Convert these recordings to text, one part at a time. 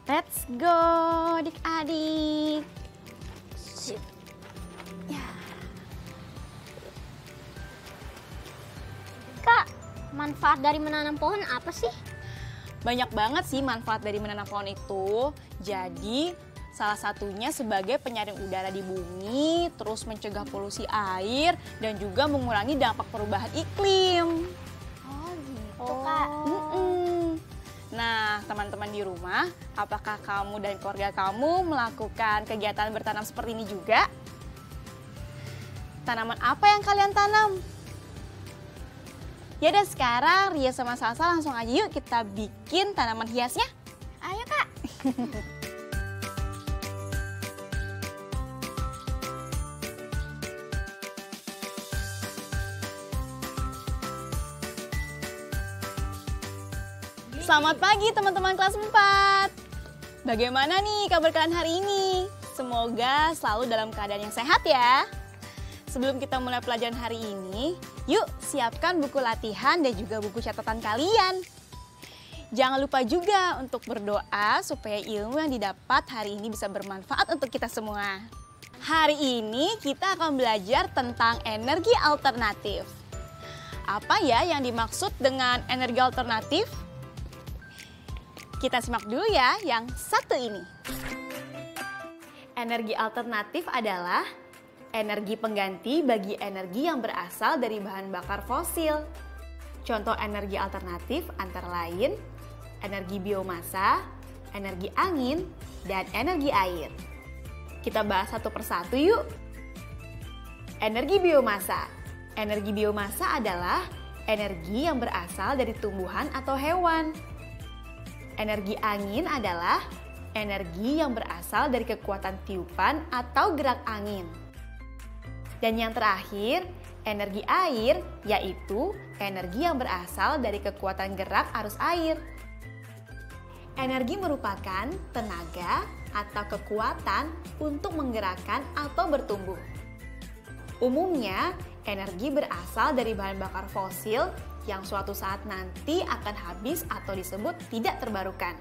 Let's go, adik-adik. Sip. Ya. Kak, manfaat dari menanam pohon apa sih? Banyak banget sih manfaat dari menanam pohon itu. Jadi, salah satunya sebagai penyaring udara di bumi, terus mencegah polusi air, dan juga mengurangi dampak perubahan iklim. Oh gitu, Kak. Nah, teman-teman di rumah, apakah kamu dan keluarga kamu melakukan kegiatan bertanam seperti ini juga? Tanaman apa yang kalian tanam? Ya udah, sekarang Ria sama Salsa langsung aja yuk kita bikin tanaman hiasnya. Ayo, Kak. Selamat pagi teman-teman kelas 4. Bagaimana nih kabar kalian hari ini? Semoga selalu dalam keadaan yang sehat ya. Sebelum kita mulai pelajaran hari ini, yuk siapkan buku latihan dan juga buku catatan kalian. Jangan lupa juga untuk berdoa supaya ilmu yang didapat hari ini bisa bermanfaat untuk kita semua. Hari ini kita akan belajar tentang energi alternatif. Apa ya yang dimaksud dengan energi alternatif? Kita simak dulu ya yang satu ini. Energi alternatif adalah energi pengganti bagi energi yang berasal dari bahan bakar fosil. Contoh energi alternatif antara lain energi biomasa, energi angin, dan energi air. Kita bahas satu persatu yuk. Energi biomasa. Energi biomasa adalah energi yang berasal dari tumbuhan atau hewan. Energi angin adalah energi yang berasal dari kekuatan tiupan atau gerak angin. Dan yang terakhir, energi air yaitu energi yang berasal dari kekuatan gerak arus air. Energi merupakan tenaga atau kekuatan untuk menggerakkan atau bertumbuh. Umumnya, energi berasal dari bahan bakar fosil yang suatu saat nanti akan habis atau disebut tidak terbarukan.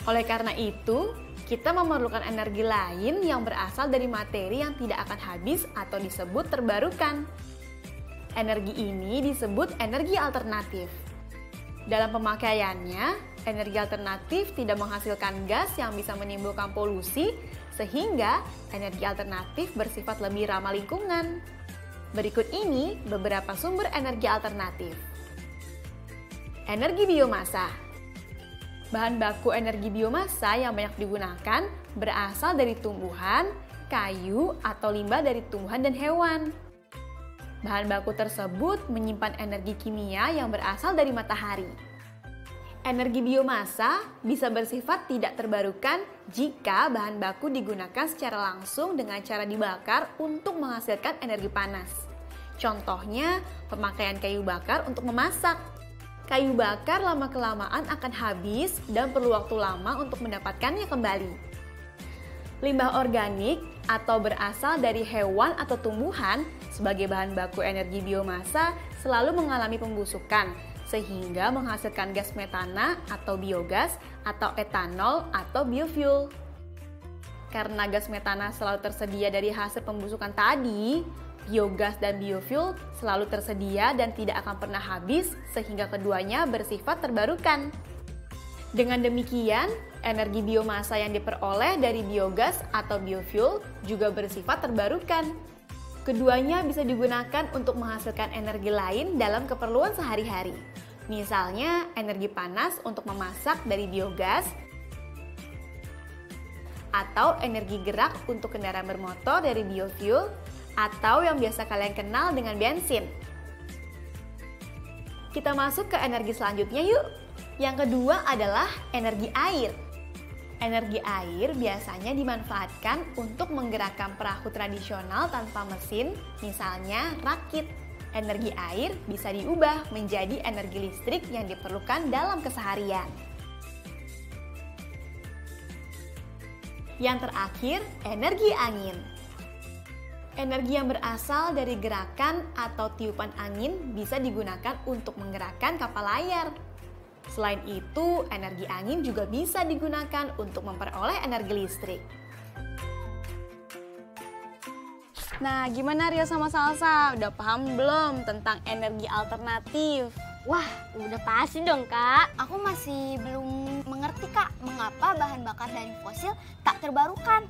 Oleh karena itu, kita memerlukan energi lain yang berasal dari materi yang tidak akan habis atau disebut terbarukan. Energi ini disebut energi alternatif. Dalam pemakaiannya, energi alternatif tidak menghasilkan gas yang bisa menimbulkan polusi, sehingga energi alternatif bersifat lebih ramah lingkungan. Berikut ini beberapa sumber energi alternatif. Energi biomasa. Bahan baku energi biomasa yang banyak digunakan berasal dari tumbuhan, kayu, atau limbah dari tumbuhan dan hewan. Bahan baku tersebut menyimpan energi kimia yang berasal dari matahari. Energi biomasa bisa bersifat tidak terbarukan jika bahan baku digunakan secara langsung dengan cara dibakar untuk menghasilkan energi panas. Contohnya, pemakaian kayu bakar untuk memasak. Kayu bakar lama-kelamaan akan habis dan perlu waktu lama untuk mendapatkannya kembali. Limbah organik atau berasal dari hewan atau tumbuhan sebagai bahan baku energi biomasa selalu mengalami pembusukan, sehingga menghasilkan gas metana atau biogas atau etanol atau biofuel. Karena gas metana selalu tersedia dari hasil pembusukan tadi, biogas dan biofuel selalu tersedia dan tidak akan pernah habis sehingga keduanya bersifat terbarukan. Dengan demikian, energi biomasa yang diperoleh dari biogas atau biofuel juga bersifat terbarukan. Keduanya bisa digunakan untuk menghasilkan energi lain dalam keperluan sehari-hari. Misalnya, energi panas untuk memasak dari biogas, atau energi gerak untuk kendaraan bermotor dari biofuel, atau yang biasa kalian kenal dengan bensin. Kita masuk ke energi selanjutnya yuk. Yang kedua adalah energi air. Energi air biasanya dimanfaatkan untuk menggerakkan perahu tradisional tanpa mesin, misalnya rakit. Energi air bisa diubah menjadi energi listrik yang diperlukan dalam keseharian. Yang terakhir, energi angin. Energi yang berasal dari gerakan atau tiupan angin bisa digunakan untuk menggerakkan kapal layar. Selain itu, energi angin juga bisa digunakan untuk memperoleh energi listrik. Nah, gimana Rio sama Salsa? Udah paham belum tentang energi alternatif? Wah, udah pasti dong, Kak. Aku masih belum mengerti, Kak, mengapa bahan bakar dari fosil tak terbarukan.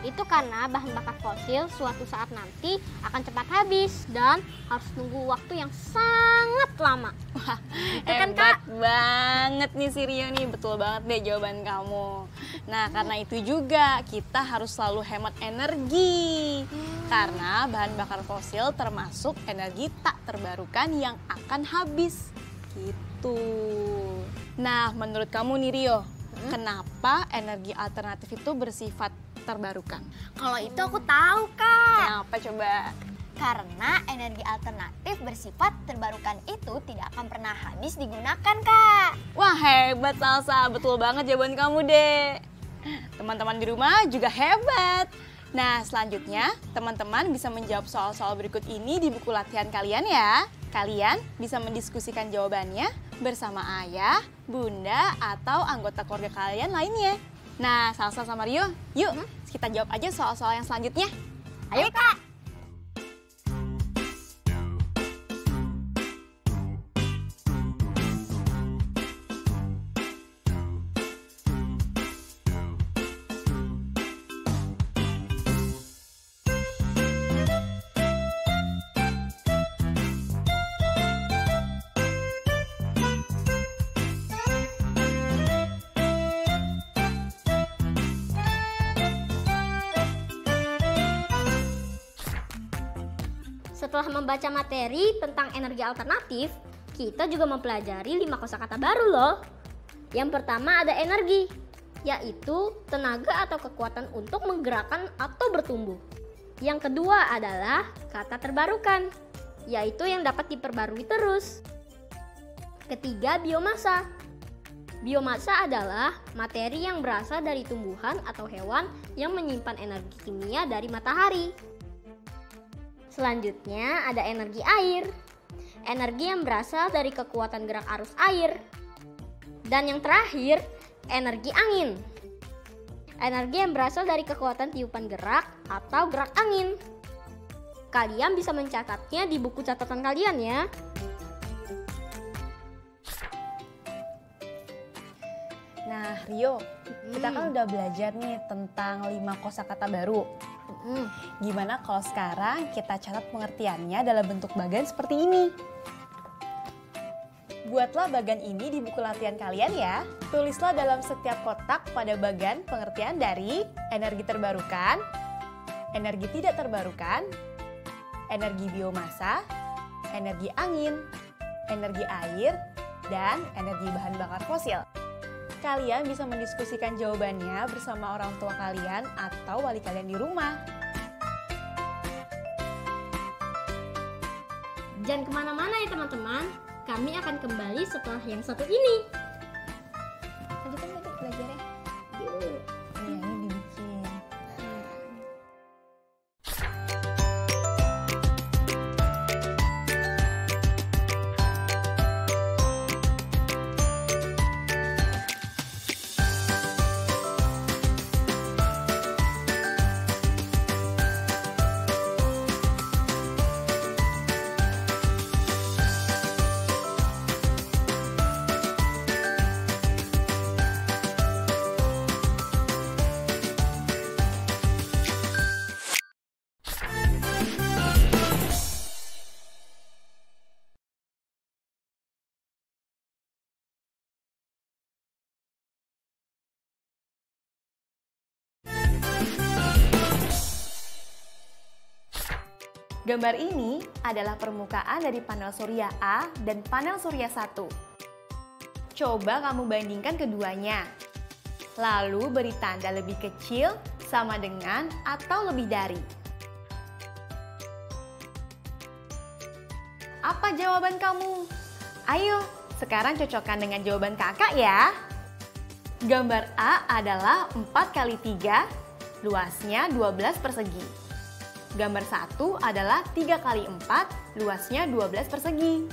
Itu karena bahan bakar fosil suatu saat nanti akan cepat habis dan harus nunggu waktu yang sangat lama. Wah, Itu kan, hebat banget nih si Rio nih, betul banget deh jawaban kamu. Nah, karena itu juga kita harus selalu hemat energi. Karena bahan bakar fosil termasuk energi tak terbarukan yang akan habis. Gitu. Nah, menurut kamu nih Rio, kenapa energi alternatif itu bersifat terbarukan? Kalau itu aku tahu, Kak. Kenapa coba? Karena energi alternatif bersifat terbarukan itu tidak akan pernah habis digunakan, Kak. Wah, hebat Salsa, betul banget jawaban kamu deh. Teman-teman di rumah juga hebat. Nah, selanjutnya teman-teman bisa menjawab soal-soal berikut ini di buku latihan kalian ya. Kalian bisa mendiskusikan jawabannya bersama ayah, bunda, atau anggota keluarga kalian lainnya. Nah, Salsa sama Rio, yuk kita jawab aja soal-soal yang selanjutnya. Ayo, Kak. Setelah membaca materi tentang energi alternatif, kita juga mempelajari 5 kosakata baru loh. Yang pertama ada energi, yaitu tenaga atau kekuatan untuk menggerakkan atau bertumbuh. Yang kedua adalah kata terbarukan, yaitu yang dapat diperbarui terus. Ketiga, biomasa. Biomasa adalah materi yang berasal dari tumbuhan atau hewan yang menyimpan energi kimia dari matahari. Selanjutnya ada energi air. Energi yang berasal dari kekuatan gerak arus air. Dan yang terakhir, energi angin. Energi yang berasal dari kekuatan tiupan gerak atau gerak angin. Kalian bisa mencatatnya di buku catatan kalian ya. Nah, Rio, kita kan udah belajar nih tentang 5 kosakata baru. Gimana kalau sekarang kita catat pengertiannya dalam bentuk bagan seperti ini? Buatlah bagan ini di buku latihan kalian ya. Tulislah dalam setiap kotak pada bagan pengertian dari energi terbarukan, energi tidak terbarukan, energi biomasa, energi angin, energi air, dan energi bahan bakar fosil. Kalian bisa mendiskusikan jawabannya bersama orang tua kalian atau wali kalian di rumah. Jangan kemana-mana ya teman-teman. Kami akan kembali setelah yang satu ini. Lanjutin tadi belajarnya. Yuk. Iya, ini dibikin. Gambar ini adalah permukaan dari panel surya A dan panel surya 1. Coba kamu bandingkan keduanya. Lalu beri tanda lebih kecil, sama dengan, atau lebih dari. Apa jawaban kamu? Ayo, sekarang cocokkan dengan jawaban kakak ya. Gambar A adalah 4 kali 3, luasnya 12 persegi. Gambar 1 adalah 3 kali 4, luasnya 12 persegi.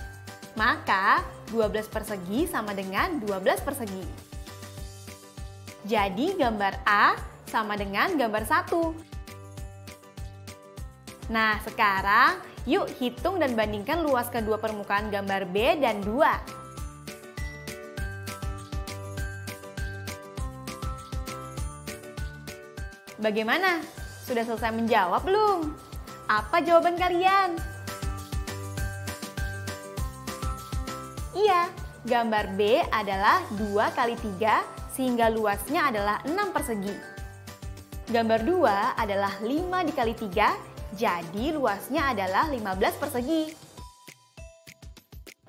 Maka 12 persegi sama dengan 12 persegi. Jadi gambar A sama dengan gambar 1. Nah, sekarang yuk hitung dan bandingkan luas kedua permukaan gambar B dan 2. Bagaimana? Sudah selesai menjawab belum? Apa jawaban kalian? Iya, gambar B adalah 2 kali 3 sehingga luasnya adalah 6 persegi. Gambar 2 adalah 5 dikali 3, jadi luasnya adalah 15 persegi.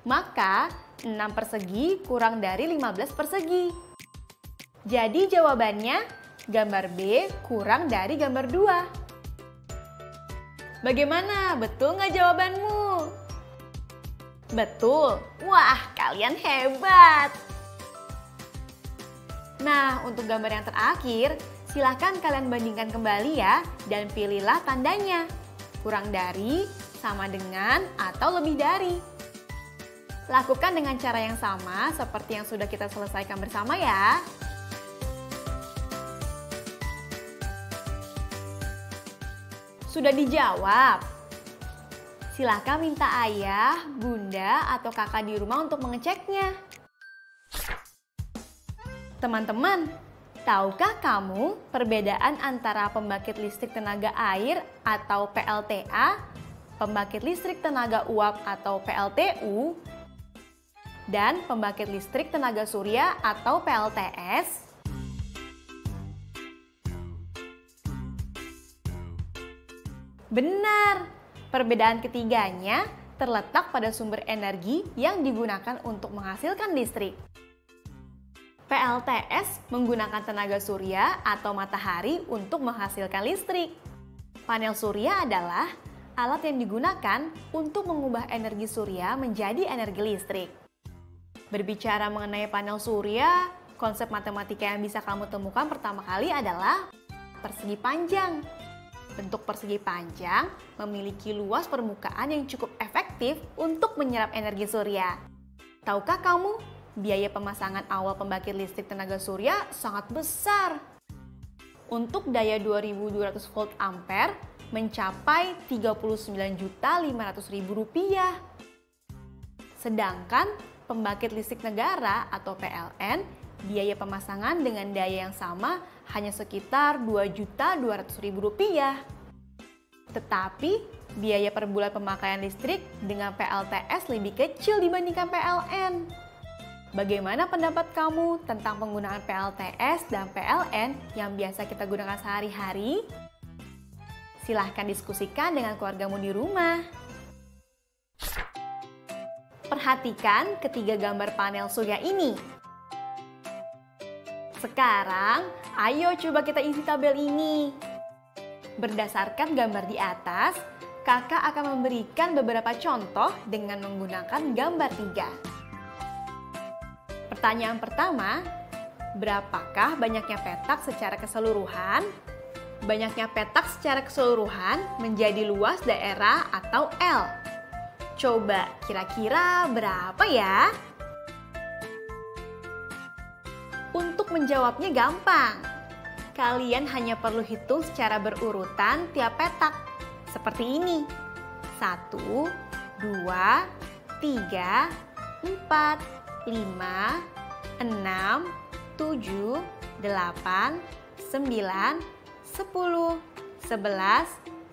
Maka 6 persegi kurang dari 15 persegi. Jadi jawabannya gambar B kurang dari gambar 2. Bagaimana? Betul nggak jawabanmu? Betul. Wah, kalian hebat. Nah, untuk gambar yang terakhir, silakan kalian bandingkan kembali ya dan pilihlah tandanya. Kurang dari, sama dengan, atau lebih dari. Lakukan dengan cara yang sama seperti yang sudah kita selesaikan bersama ya. Sudah dijawab? Silahkan minta ayah, bunda, atau kakak di rumah untuk mengeceknya. Teman-teman, tahukah kamu perbedaan antara pembangkit listrik tenaga air atau PLTA, pembangkit listrik tenaga uap atau PLTU, dan pembangkit listrik tenaga surya atau PLTS? Benar, perbedaan ketiganya terletak pada sumber energi yang digunakan untuk menghasilkan listrik. PLTS menggunakan tenaga surya atau matahari untuk menghasilkan listrik. Panel surya adalah alat yang digunakan untuk mengubah energi surya menjadi energi listrik. Berbicara mengenai panel surya, konsep matematika yang bisa kamu temukan pertama kali adalah persegi panjang. Bentuk persegi panjang memiliki luas permukaan yang cukup efektif untuk menyerap energi surya. Tahukah kamu, biaya pemasangan awal pembangkit listrik tenaga surya sangat besar. Untuk daya 2200 volt ampere mencapai Rp39.500.000. Sedangkan pembangkit listrik negara atau PLN, biaya pemasangan dengan daya yang sama hanya sekitar Rp2.200.000. Tetapi biaya per bulan pemakaian listrik dengan PLTS lebih kecil dibandingkan PLN. Bagaimana pendapat kamu tentang penggunaan PLTS dan PLN yang biasa kita gunakan sehari-hari? Silahkan diskusikan dengan keluargamu di rumah. Perhatikan ketiga gambar panel surya ini. Sekarang, ayo coba kita isi tabel ini. Berdasarkan gambar di atas, kakak akan memberikan beberapa contoh dengan menggunakan gambar 3. Pertanyaan pertama, berapakah banyaknya petak secara keseluruhan? Banyaknya petak secara keseluruhan menjadi luas daerah atau L. Coba kira-kira berapa ya? Untuk menjawabnya gampang. Kalian hanya perlu hitung secara berurutan tiap petak. Seperti ini. 1, 2, 3, 4, 5, 6, 7, 8, 9, 10, 11,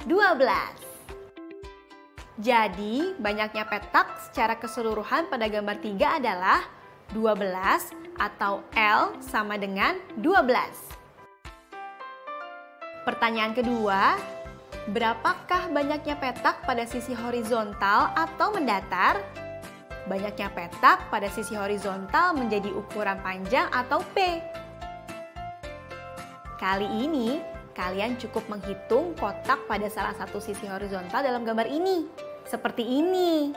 12. Jadi, banyaknya petak secara keseluruhan pada gambar 3 adalah 12 atau L sama dengan 12. Pertanyaan kedua, Berapakah banyaknya petak pada sisi horizontal atau mendatar? Banyaknya petak pada sisi horizontal menjadi ukuran panjang atau P. Kali ini, kalian cukup menghitung kotak pada salah satu sisi horizontal dalam gambar ini. Seperti ini.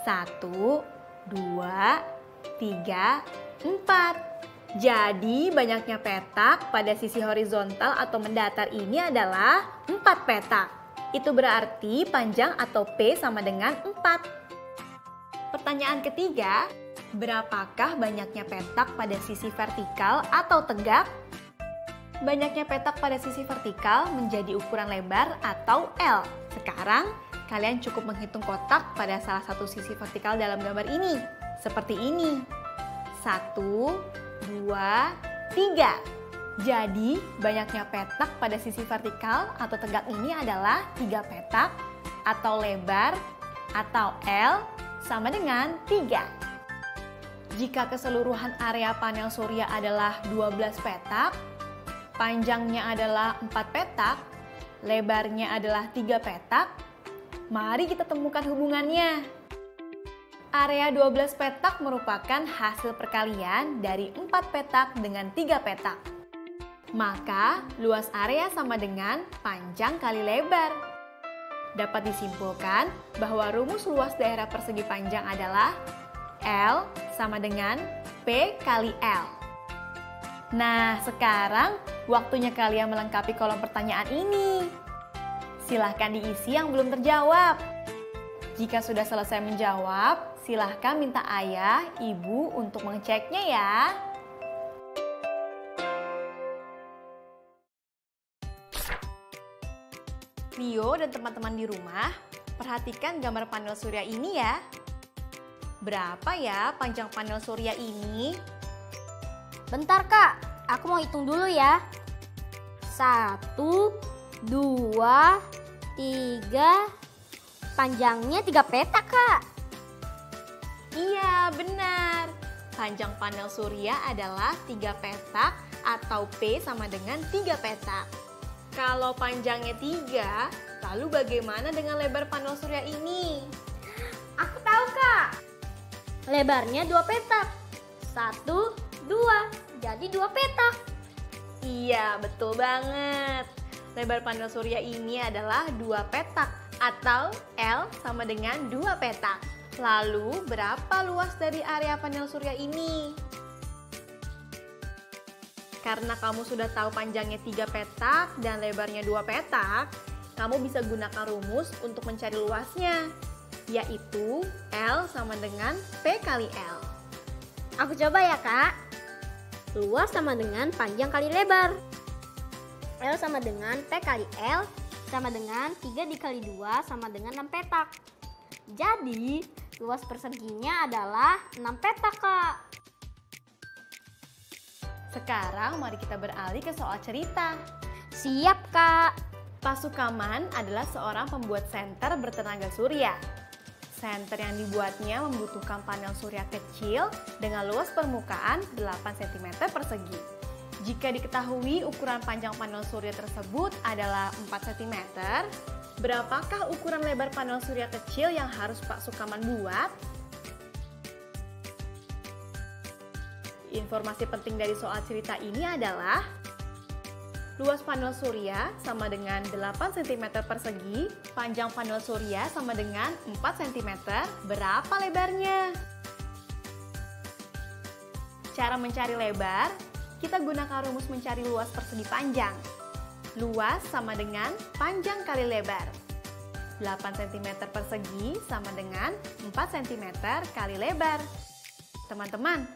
1, 2, 3, 4. Jadi banyaknya petak pada sisi horizontal atau mendatar ini adalah 4 petak. Itu berarti panjang atau P sama dengan 4. Pertanyaan ketiga, berapakah banyaknya petak pada sisi vertikal atau tegak? Banyaknya petak pada sisi vertikal menjadi ukuran lebar atau L. Sekarang, kalian cukup menghitung kotak pada salah satu sisi vertikal dalam gambar ini. Seperti ini. 1, 2, 3. Jadi, banyaknya petak pada sisi vertikal atau tegak ini adalah 3 petak atau lebar atau L sama dengan 3. Jika keseluruhan area panel surya adalah 12 petak, panjangnya adalah 4 petak, lebarnya adalah 3 petak, mari kita temukan hubungannya. Area 12 petak merupakan hasil perkalian dari 4 petak dengan 3 petak. Maka, luas area sama dengan panjang kali lebar. Dapat disimpulkan bahwa rumus luas daerah persegi panjang adalah L sama dengan P kali L. Nah, sekarang waktunya kalian melengkapi kolom pertanyaan ini. Silahkan diisi yang belum terjawab. Jika sudah selesai menjawab, silahkan minta ayah, ibu untuk mengeceknya ya. Rio dan teman-teman di rumah, perhatikan gambar panel surya ini ya. Berapa ya panjang panel surya ini? Bentar Kak, aku mau hitung dulu ya. 1, 2, 3, panjangnya 3 petak Kak. Iya, benar. Panjang panel surya adalah 3 petak atau P sama dengan 3 petak. Kalau panjangnya 3, lalu bagaimana dengan lebar panel surya ini? Aku tahu Kak. Lebarnya 2 petak. 1, 2, jadi 2 petak. Iya, betul banget. Lebar panel surya ini adalah 2 petak atau L sama dengan 2 petak. Lalu, berapa luas dari area panel surya ini? Karena kamu sudah tahu panjangnya 3 petak dan lebarnya 2 petak, kamu bisa gunakan rumus untuk mencari luasnya, yaitu L sama dengan P kali L. Aku coba ya Kak. Luas sama dengan panjang kali lebar. L sama dengan P kali L sama dengan 3 dikali 2 sama dengan 6 petak. Jadi, luas perseginya adalah 6 petak Kak. Sekarang mari kita beralih ke soal cerita. Siap Kak. Pak Sukaman adalah seorang pembuat senter bertenaga surya. Senter yang dibuatnya membutuhkan panel surya kecil dengan luas permukaan 8 cm persegi. Jika diketahui ukuran panjang panel surya tersebut adalah 4 cm, berapakah ukuran lebar panel surya kecil yang harus Pak Sukaman buat? Informasi penting dari soal cerita ini adalah luas panel surya sama dengan 8 cm persegi, panjang panel surya sama dengan 4 cm, berapa lebarnya? Cara mencari lebar, kita gunakan rumus mencari luas persegi panjang. Luas sama dengan panjang kali lebar. 8 cm persegi sama dengan 4 cm kali lebar. Teman-teman,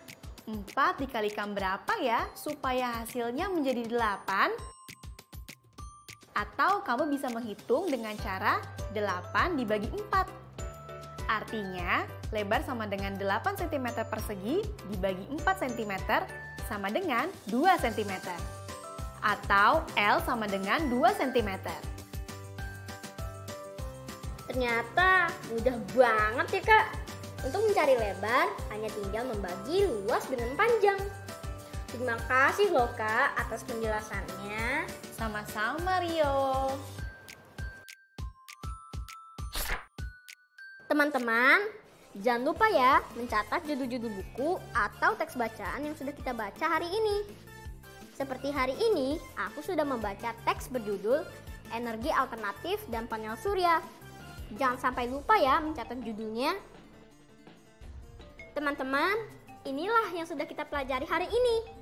4 dikalikan berapa ya supaya hasilnya menjadi 8? Atau kamu bisa menghitung dengan cara 8 dibagi 4. Artinya, lebar sama dengan 8 cm persegi dibagi 4 cm sama dengan 2 cm. Atau L sama dengan 2 cm. Ternyata mudah banget ya Kak. Untuk mencari lebar, hanya tinggal membagi luas dengan panjang. Terima kasih loh Kak atas penjelasannya. Sama-sama Rio. Teman-teman, jangan lupa ya mencatat judul-judul buku atau teks bacaan yang sudah kita baca hari ini. Seperti hari ini, aku sudah membaca teks berjudul Energi Alternatif dan Panel Surya. Jangan sampai lupa ya mencatat judulnya. Teman-teman, inilah yang sudah kita pelajari hari ini.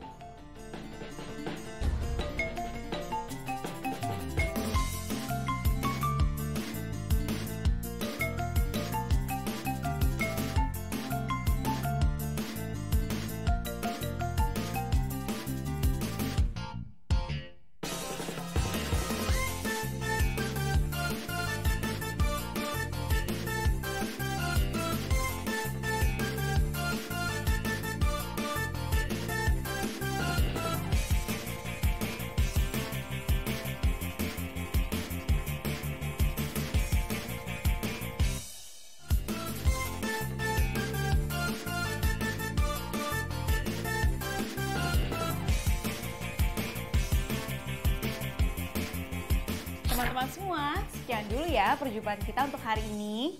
Teman-teman semua, sekian dulu ya perjumpaan kita untuk hari ini.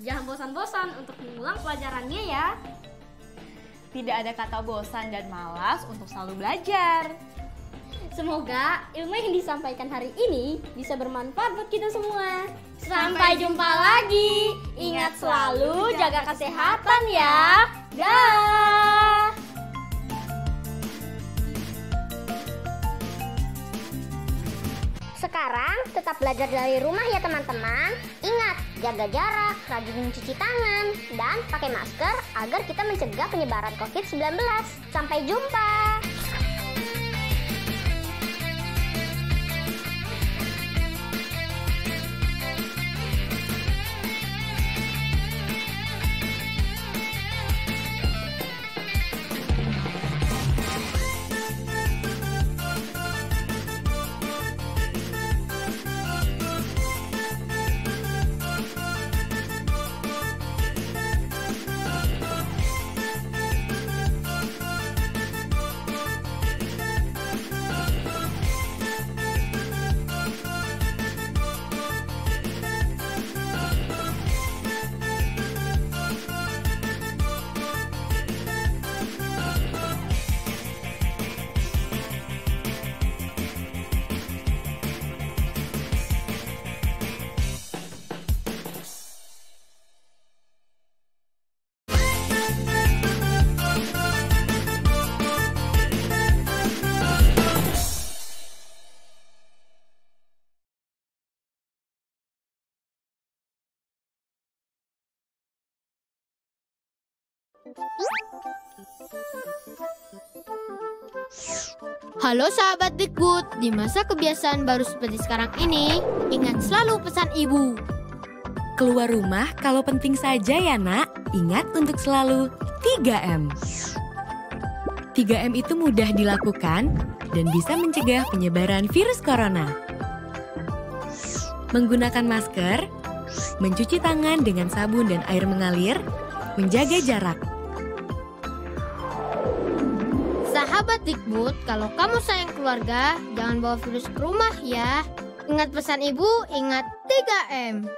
Jangan bosan-bosan untuk mengulang pelajarannya ya. Tidak ada kata bosan dan malas untuk selalu belajar. Semoga ilmu yang disampaikan hari ini bisa bermanfaat buat kita semua. Sampai jumpa lagi. Ingat selalu jaga kesehatan ya. Dah. Sekarang tetap belajar dari rumah ya teman-teman. Ingat, jaga jarak, rajin mencuci tangan, dan pakai masker agar kita mencegah penyebaran COVID-19. Sampai jumpa! Halo sahabat Dikbud, di masa kebiasaan baru seperti sekarang ini, ingat selalu pesan ibu. Keluar rumah kalau penting saja ya nak, ingat untuk selalu 3M. 3M itu mudah dilakukan dan bisa mencegah penyebaran virus corona. Menggunakan masker, mencuci tangan dengan sabun dan air mengalir, menjaga jarak. Sahabat Dikbud, kalau kamu sayang keluarga, jangan bawa virus ke rumah ya. Ingat pesan ibu, ingat 3M.